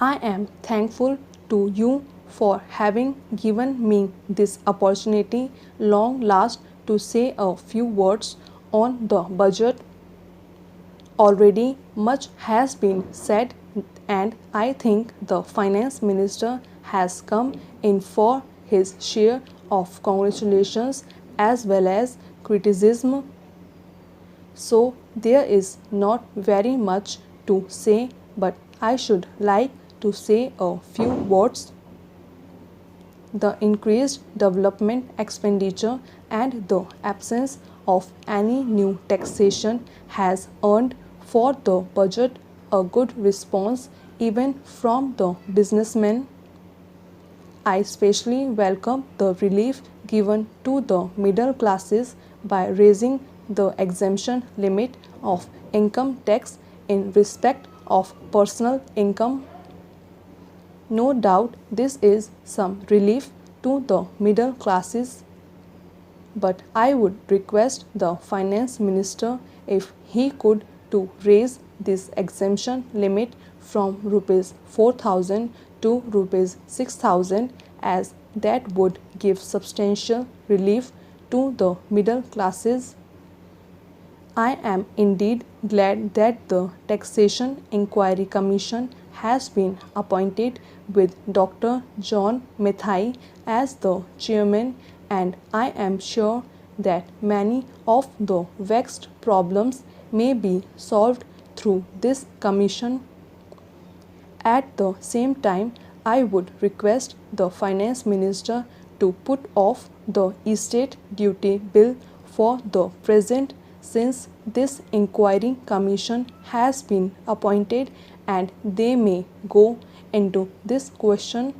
I am thankful to you for having given me this opportunity long last to say a few words on the budget. Already much has been said, and I think the finance minister has come in for his share of congratulations as well as criticism. So there is not very much to say, but I should like to say a few words. The increased development expenditure and the absence of any new taxation has earned for the budget a good response even from the businessmen. I especially welcome the relief given to the middle classes by raising the exemption limit of income tax in respect of personal income. No doubt this is some relief to the middle classes, but I would request the finance minister if he could to raise this exemption limit from rupees 4,000 to rupees 6,000, as that would give substantial relief to the middle classes. I am indeed glad that the Taxation Inquiry Commission has been appointed with Dr. John Mathai as the chairman, and I am sure that many of the vexed problems may be solved through this commission. At the same time, I would request the finance minister to put off the estate duty bill for the present, since this inquiry commission has been appointed and they may go into this question.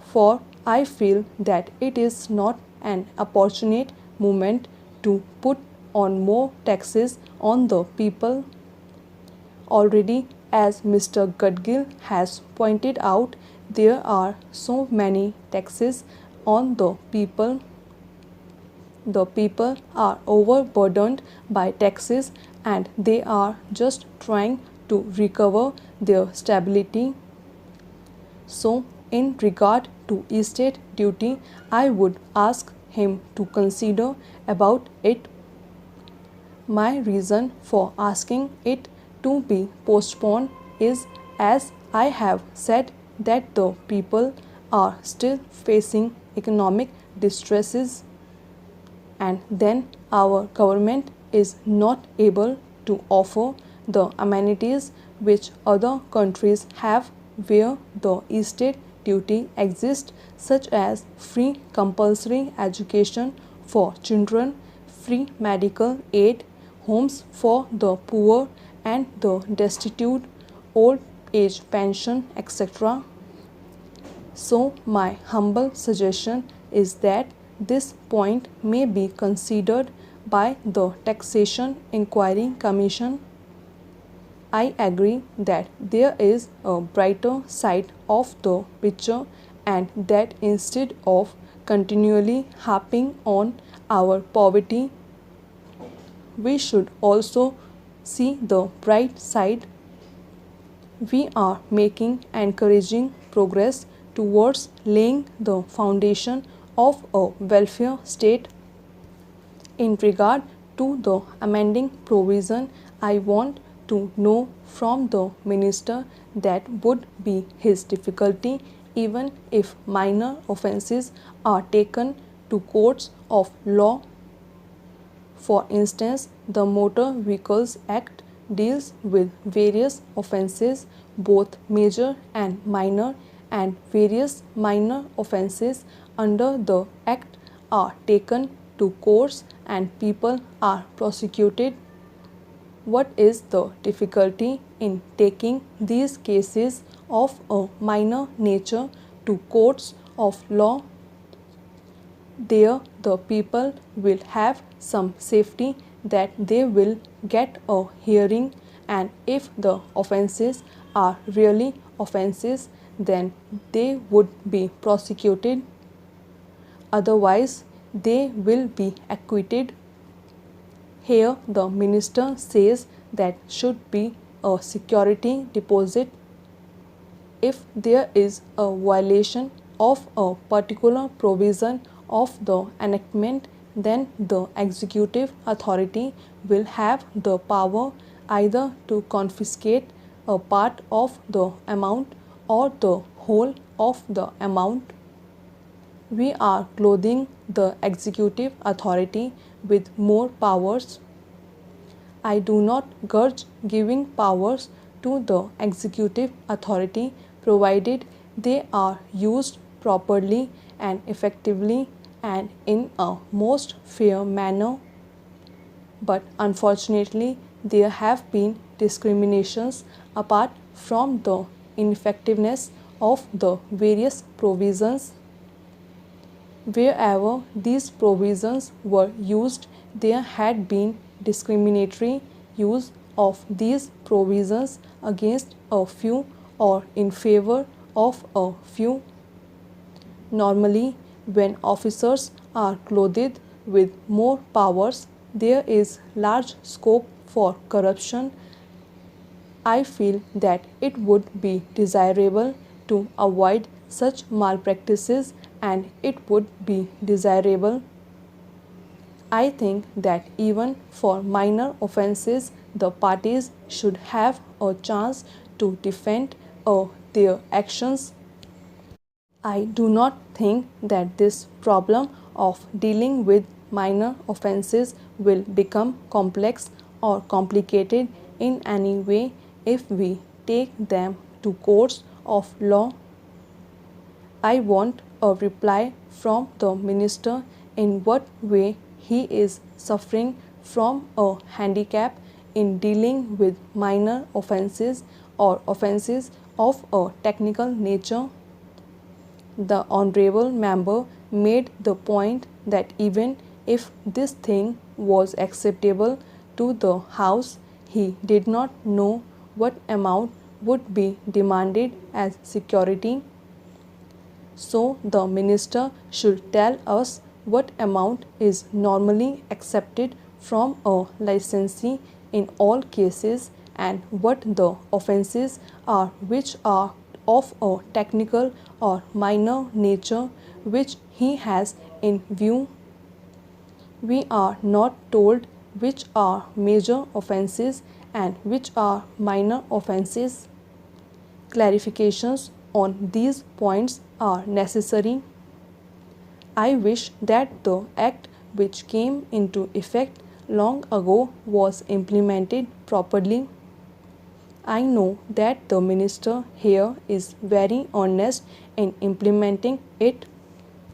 For I feel that it is not an opportune moment to put on more taxes on the people. Already, as Mr. Gadgil has pointed out, there are so many taxes on the people. The people are overburdened by taxes and they are just trying to recover their stability. So, in regard to estate duty, I would ask him to consider about it. My reason for asking it to be postponed is, as I have said, that the people are still facing economic distresses, and then our government is not able to offer the amenities which other countries have where the estate duty exists, such as free compulsory education for children, free medical aid, homes for the poor and the destitute, old age pension, etc. So my humble suggestion is that this point may be considered by the Taxation Inquiry Commission. I agree that there is a brighter side of the picture, and that instead of continually harping on our poverty, we should also see the bright side. We are making encouraging progress towards laying the foundation of a welfare state. In regard to the amending provision, I want to know from the minister that would be his difficulty even if minor offences are taken to courts of law. For instance, the Motor Vehicles Act deals with various offences, both major and minor, and various minor offences under the Act are taken to courts and people are prosecuted. What is the difficulty in taking these cases of a minor nature to courts of law? There the people will have some safety that they will get a hearing, and if the offences are really offences, then they would be prosecuted. Otherwise, they will be acquitted. Here the minister says that should be a security deposit. if there is a violation of a particular provision of the enactment, then the executive authority will have the power either to confiscate a part of the amount or the whole of the amount. We are clothing the executive authority with more powers. I do not grudge giving powers to the executive authority provided they are used properly and effectively and in a most fair manner. But unfortunately, there have been discriminations apart from the ineffectiveness of the various provisions. Wherever these provisions were used, there had been discriminatory use of these provisions against a few or in favor of a few. Normally, when officers are clothed with more powers, there is large scope for corruption. I feel that it would be desirable to avoid such malpractices, and it would be desirable. I think that even for minor offences, the parties should have a chance to defend their actions. I do not think that this problem of dealing with minor offences will become complex or complicated in any way if we take them to courts of law. I want a reply from the Minister in what way he is suffering from a handicap in dealing with minor offences or offences of a technical nature. The Honourable Member made the point that even if this thing was acceptable to the House, he did not know what amount would be demanded as security. So the Minister should tell us what amount is normally accepted from a licensee in all cases and what the offences are which are of a technical or minor nature which he has in view. We are not told which are major offences and which are minor offences. Clarifications on these points are necessary. I wish that the Act which came into effect long ago was implemented properly. I know that the Minister here is very honest in implementing it